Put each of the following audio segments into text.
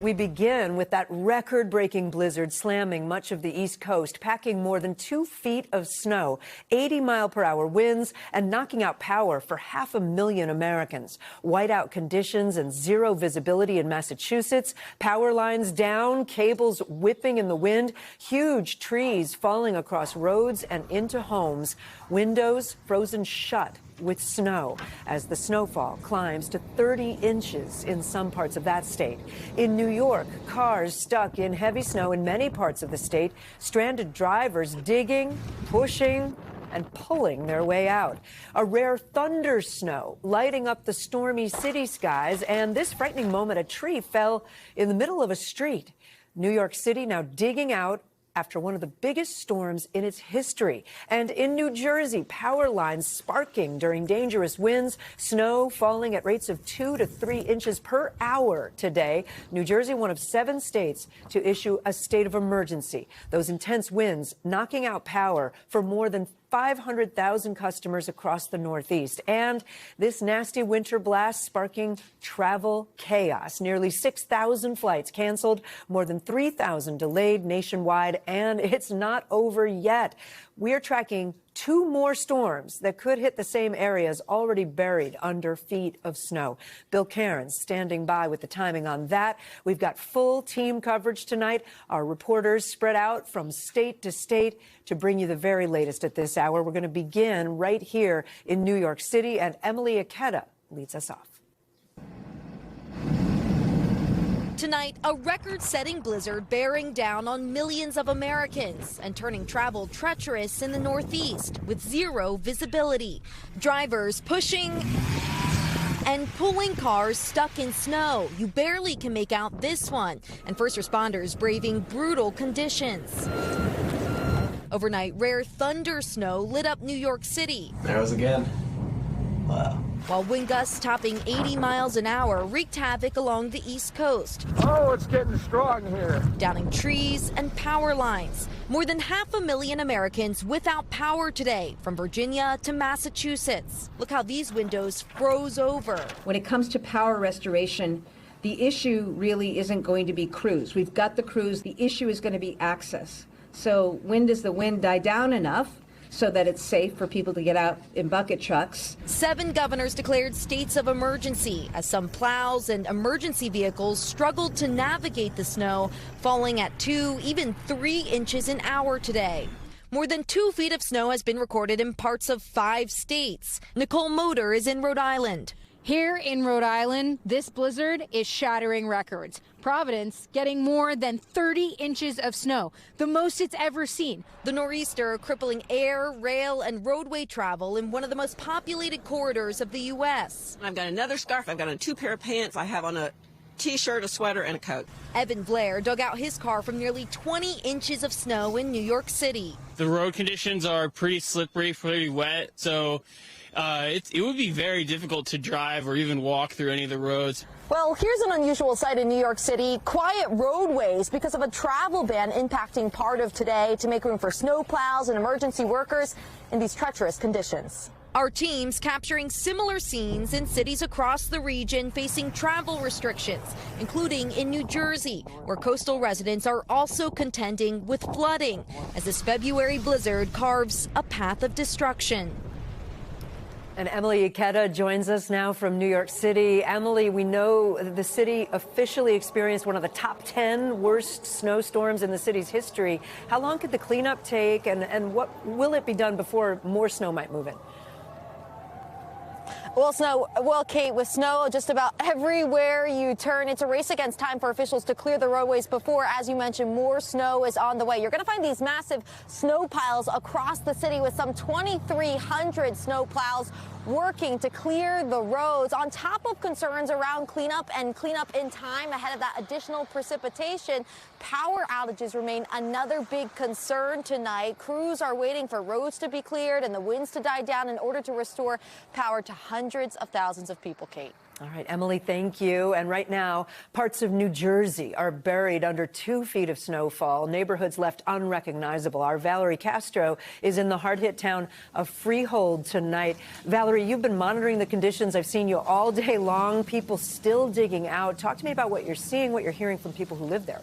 We begin with that record-breaking blizzard slamming much of the East Coast, packing more than 2 feet of snow, 80-mile-per-hour winds, and knocking out power for 500,000 Americans. Whiteout conditions and zero visibility in Massachusetts, power lines down, cables whipping in the wind, huge trees falling across roads and into homes, windows frozen shut with snow as the snowfall climbs to 30 inches in some parts of that state. In New York, cars stuck in heavy snow in many parts of the state, stranded drivers digging, pushing, and pulling their way out. A rare thunder snow lighting up the stormy city skies, and this frightening moment, a tree fell in the middle of a street. New York City now digging out after one of the biggest storms in its history. And in New Jersey, power lines sparking during dangerous winds, snow falling at rates of 2 to 3 inches per hour today. New Jersey, one of 7 states to issue a state of emergency. Those intense winds knocking out power for more than 500,000 customers across the Northeast. And this nasty winter blast sparking travel chaos. Nearly 6,000 flights canceled, more than 3,000 delayed nationwide, and it's not over yet. We're tracking 2 more storms that could hit the same areas already buried under feet of snow. Bill Cairns standing by with the timing on that. We've got full team coverage tonight. Our reporters spread out from state to state to bring you the very latest at this hour. We're going to begin right here in New York City, and Emily Ikeda leads us off. Tonight, a record-setting blizzard bearing down on millions of Americans and turning travel treacherous in the Northeast with zero visibility. Drivers pushing and pulling cars stuck in snow. You barely can make out this one. And first responders braving brutal conditions. Overnight, rare thunder snow lit up New York City. There it was again. Wow. While wind gusts topping 80 miles an hour wreaked havoc along the East Coast. Oh, it's getting strong here. Downing trees and power lines. More than 500,000 Americans without power today, from Virginia to Massachusetts. Look how these windows froze over. When it comes to power restoration, the issue really isn't going to be crews. We've got the crews. The issue is going to be access. So when does the wind die down enough so that it's safe for people to get out in bucket trucks? 7 governors declared states of emergency as some plows and emergency vehicles struggled to navigate the snow, falling at 2, even 3 inches an hour today. More than 2 feet of snow has been recorded in parts of 5 states. Nicole Motor is in Rhode Island. Here in Rhode Island, this blizzard is shattering records. Providence getting more than 30 inches of snow, the most it's ever seen. The nor'easter crippling air, rail, and roadway travel in one of the most populated corridors of the U.S. I've got another scarf. I've got on 2 pair of pants. I have on a T-shirt, a sweater, and a coat. Evan Blair dug out his car from nearly 20 inches of snow in New York City. The road conditions are pretty slippery, pretty wet, so it would be very difficult to drive or even walk through any of the roads. Well, here's an unusual sight in New York City. Quiet roadways because of a travel ban impacting part of today to make room for snowplows and emergency workers in these treacherous conditions. Our teams capturing similar scenes in cities across the region facing travel restrictions, including in New Jersey, where coastal residents are also contending with flooding as this February blizzard carves a path of destruction. And Emily Ikeda joins us now from New York City. Emily, we know the city officially experienced one of the top 10 worst snowstorms in the city's history. How long could the cleanup take, and what will it be done before more snow might move in? Well, Kate, with snow just about everywhere you turn, it's a race against time for officials to clear the roadways before, as you mentioned, more snow is on the way. You're going to find these massive snow piles across the city with some 2,300 snow plows working to clear the roads on top of concerns around cleanup and cleanup in time ahead of that additional precipitation. Power outages remain another big concern tonight. Crews are waiting for roads to be cleared and the winds to die down in order to restore power to hundreds of thousands of people, Kate. All right, Emily, thank you. And right now, parts of New Jersey are buried under 2 feet of snowfall, neighborhoods left unrecognizable. Our Valerie Castro is in the hard-hit town of Freehold tonight. Valerie, you've been monitoring the conditions. I've seen you all day long, people still digging out. Talk to me about what you're seeing, what you're hearing from people who live there.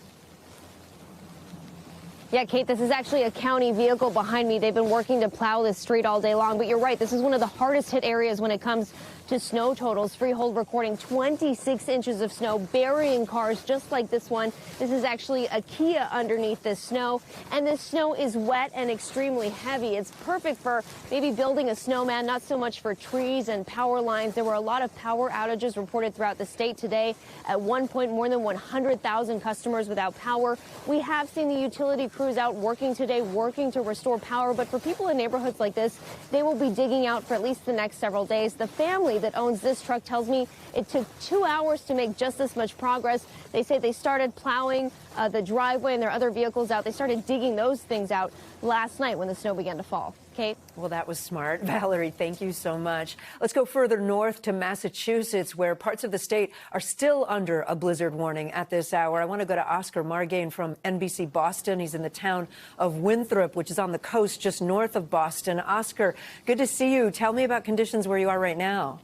Yeah, Kate, this is actually a county vehicle behind me. They've been working to plow this street all day long. But you're right, this is one of the hardest hit areas when it comes to snow totals. Freehold recording 26 inches of snow, burying cars just like this one. This is actually a Kia underneath this snow. And this snow is wet and extremely heavy. It's perfect for maybe building a snowman, not so much for trees and power lines. There were a lot of power outages reported throughout the state today. At one point, more than 100,000 customers without power. We have seen the utility crews out working today, working to restore power. But for people in neighborhoods like this, they will be digging out for at least the next several days. The family that owns this truck tells me it took 2 hours to make just this much progress. They say they started plowing the driveway and their other vehicles out. They started digging those things out last night when the snow began to fall. Kate? Well, that was smart. Valerie, thank you so much. Let's go further north to Massachusetts, where parts of the state are still under a blizzard warning at this hour. I want to go to Oscar Margain from NBC Boston. He's in the town of Winthrop, which is on the coast just north of Boston. Oscar, good to see you. Tell me about conditions where you are right now.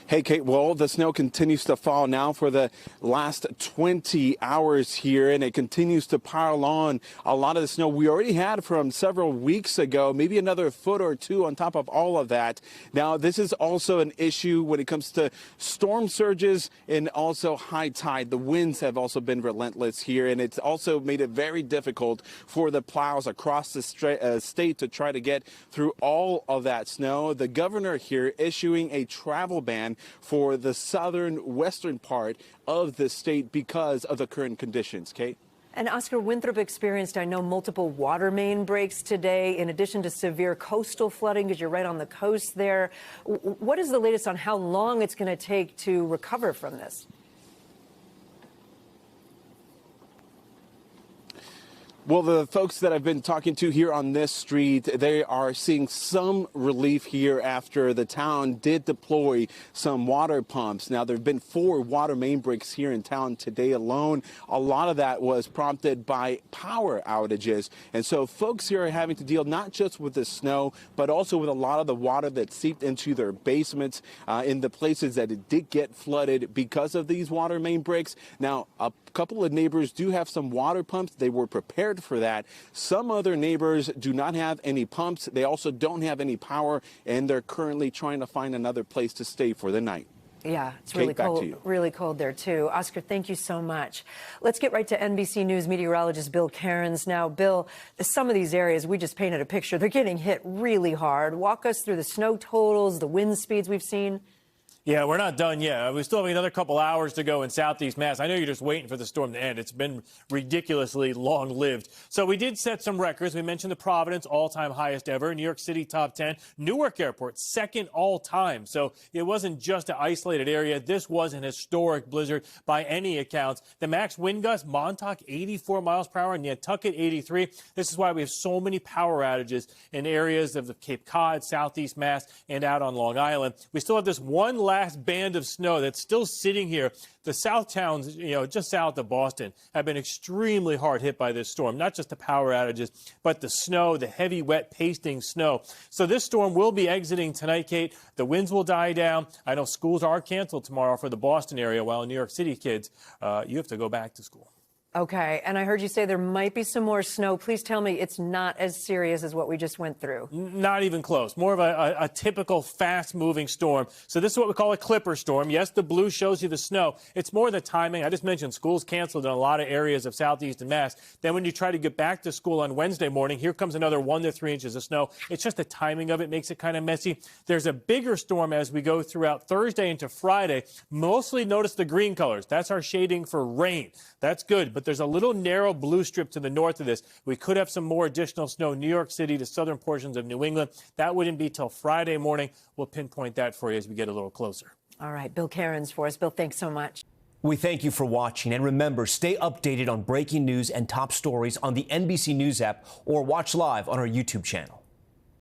Hey, Kate. Well, the snow continues to fall now for the last 20 hours here, and it continues to pile on a lot of the snow we already had from several weeks ago, maybe another foot or two on top of all of that. Now, this is also an issue when it comes to storm surges and also high tide. The winds have also been relentless here, and it's also made it very difficult for the plows across the state to try to get through all of that snow. The governor here issuing a travel ban for the western part of the state because of the current conditions. Kate? And Oscar, Winthrop experienced, I know, multiple water main breaks today, in addition to severe coastal flooding, because you're right on the coast there. What is the latest on how long it's going to take to recover from this? Well, the folks that I've been talking to here on this street, they are seeing some relief here after the town did deploy some water pumps. Now, there have been 4 water main breaks here in town today alone. A lot of that was prompted by power outages. And so folks here are having to deal not just with the snow, but also with a lot of the water that seeped into their basements in the places that it did get flooded because of these water main breaks. Now, a couple of neighbors do have some water pumps. They were prepared for that. Some other neighbors do not have any pumps. They also don't have any power, and they're currently trying to find another place to stay for the night. Yeah, it's Kate, really cold there, too. Oscar, thank you so much. Let's get right to NBC News meteorologist Bill Cairns. Now, Bill, some of these areas, we just painted a picture. They're getting hit really hard. Walk us through the snow totals, the wind speeds we've seen. Yeah, we're not done yet. We still have another couple hours to go in southeast Mass. I know you're just waiting for the storm to end. It's been ridiculously long-lived. So we did set some records. We mentioned the Providence, all-time highest ever. New York City, top 10. Newark Airport, second all-time. So it wasn't just an isolated area. This was an historic blizzard by any accounts. The max wind gust, Montauk, 84 miles per hour, Nantucket, 83. This is why we have so many power outages in areas of the Cape Cod, southeast Mass, and out on Long Island. We still have this one last band of snow that's still sitting here. The south towns, just south of Boston, have been extremely hard hit by this storm. Not just the power outages, but the snow, the heavy, wet, pasting snow. So this storm will be exiting tonight, Kate. The winds will die down. I know schools are canceled tomorrow for the Boston area, while in New York City, kids, you have to go back to school. Okay, and I heard you say there might be some more snow. Please tell me it's not as serious as what we just went through. Not even close. More of a typical fast-moving storm. So this is what we call a clipper storm. Yes, the blue shows you the snow. It's more the timing. I just mentioned schools canceled in a lot of areas of southeast and Mass. Then when you try to get back to school on Wednesday morning, here comes another 1 to 3 inches of snow. It's just the timing of it makes it kind of messy. There's a bigger storm as we go throughout Thursday into Friday. Mostly notice the green colors. That's our shading for rain. That's good, but there's a little narrow blue strip to the north of this. We could have some more additional snow in New York City to southern portions of New England. That wouldn't be till Friday morning. We'll pinpoint that for you as we get a little closer. All right, Bill Cairns for us. Bill, thanks so much. We thank you for watching, and remember, stay updated on breaking news and top stories on the NBC News app or watch live on our YouTube channel.